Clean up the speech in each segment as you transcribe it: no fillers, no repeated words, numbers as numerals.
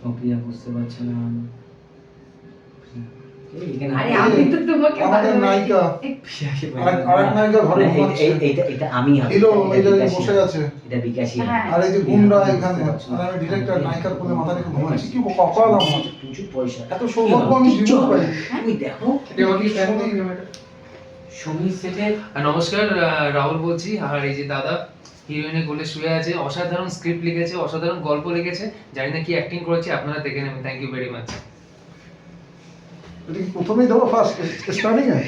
অপ্রিয়া বুঝতে পারছে না। আরে আমি তো তোমাকে আমাদের নায়িকা আরেক নায়িকা ঘরে ঘুমাচ্ছে। এটা আমি হিরো এই যে বসে আছে, এটা বিকাশী। হ্যাঁ। আর এই যে গুন্ডা এখানে, আর আমি ডিরেক্টর নায়িকার কোলে মাথা রেখে ঘুমাচ্ছি। কি কপাল আমার, প্রচুর পয়সা। এত সৌভাগ্য আমি জীবনে পাই। তুমি দেখো সমীর সেটের। নমস্কার, রাহুল বলছি। আর এই যে দাদা হিরোইনের কোলে শুয়ে আছে, অসাধারণ স্ক্রিপ্ট লিখেছে, অসাধারণ গল্প লিখেছে, জানি না কি অ্যাক্টিং করেছে, আপনারা দেখে নেবেন। Thank you very much. এটা কি প্রথমেই দেবো ফার্স্ট স্টার্টিং এ?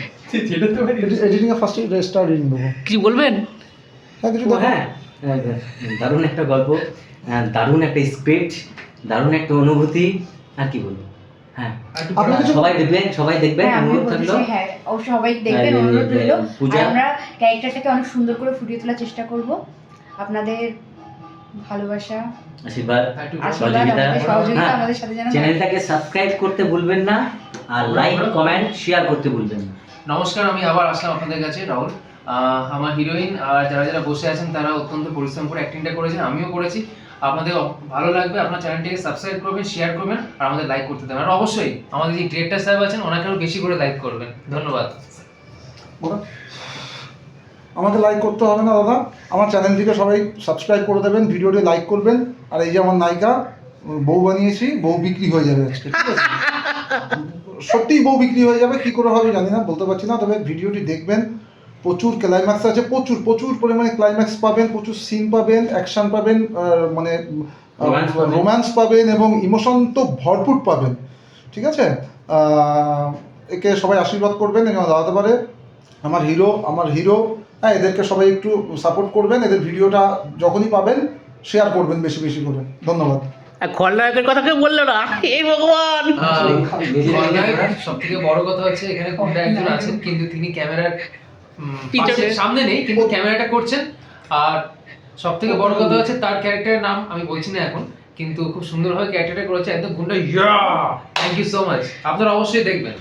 এডিটিং এ ফার্স্ট স্টার্টিং দেবো। কি বলবেন? হ্যাঁ কিছু ও হ্যাঁ, দারুণ একটা গল্প, দারুণ একটা স্ক্রিপ্ট, দারুণ একটা অনুভূতি, আর কি বলবো। হ্যাঁ, আপনি কিছু সবাই দেখবেন, সবাই দেখবেন, হ্যাঁ, আমিও অনুরোধ বলছি, থাকলো। হ্যাঁ ও সবাই দেখবেন, আর এই অনুরোধ যে রইলো। পূজা। আর আমরা ক্যারেক্টারটাকে অনেক সুন্দর করে ফুটিয়ে তোলার চেষ্টা করব। আপনাদের ভালোবাসা, আশীর্বাদ, আশীর্বাদ, সহযোগিতা। আমাদের সহযোগিতা হ্যাঁ, আমাদের সাথে যেন থাকে। চ্যানেলটাকে সাবস্ক্রাইব করতে ভুলবেন না, আর লাইক, কমেন্ট, শেয়ার করতে ভুলবেন না। নমস্কার, আমি আবার আসলাম আপনাদের কাছে, রাহুল। আমার হিরোইন আর যারা যারা বসে আছেন তারা অত্যন্ত পরিশ্রম করে অ্যাক্টিংটা করেছেন, আমিও করেছি। আপনাদের ভালো লাগবে, আপনার চ্যানেলটিকে সাবস্ক্রাইব করবেন, শেয়ার করবেন, আর আমাদের লাইক করতে দেবেন। আর অবশ্যই আমাদের যে ডিরেক্টর সাহেব আছেন ওনাকেও বেশি করে লাইক করবেন। ধন্যবাদ। বলো। আমাকে লাইক করতে হবে না দাদা, আমার চ্যানেলটিকে সবাই সাবস্ক্রাইব করে দেবেন, ভিডিওটি লাইক করবেন। আর এই যে আমার নায়িকা, বউ বানিয়েছি, বউ বিক্রি হয়ে যাবে আজকে, ঠিক আছে? সত্যিই বউ বিক্রি হয়ে যাবে, কি করে হবে জানি না, বলতে পারছি না। তবে ভিডিওটি দেখবেন, প্রচুর ক্লাইম্যাক্স আছে, প্রচুর প্রচুর পরিমাণে ক্লাইম্যাক্স পাবেন, প্রচুর সিন পাবেন, অ্যাকশন পাবেন, মানে রোম্যান্স পাবেন, এবং ইমোশন তো ভরপুর পাবেন, ঠিক আছে? একে সবাই আশীর্বাদ করবেন এবং দাঁড়াতে পারে। আমার হিরো, হ্যাঁ, এদেরকে সবাই একটু সাপোর্ট করবেন। এদের ভিডিওটা যখনই পাবেন শেয়ার করবেন বেশি বেশি করে। ধন্যবাদ। খলনায়কের কথা কেউ বললো না, এই ভগবান। সব থেকে বড় কথা হচ্ছে এখানে গুন্ডা একজন আছেন, কিন্তু তিনি ক্যামেরার পিছনে। সামনে নেই, কিন্তু ক্যামেরাটা করছেন। আর সব থেকে বড় কথা হচ্ছে তার ক্যারেক্টারের নাম আমি বলছি না এখন, কিন্তু খুব সুন্দরভাবে ক্যারেক্টারটা করেছে, একদম গুন্ডা। থ্যাংক ইউ সো মাচ, আপনারা অবশ্যই দেখবেন।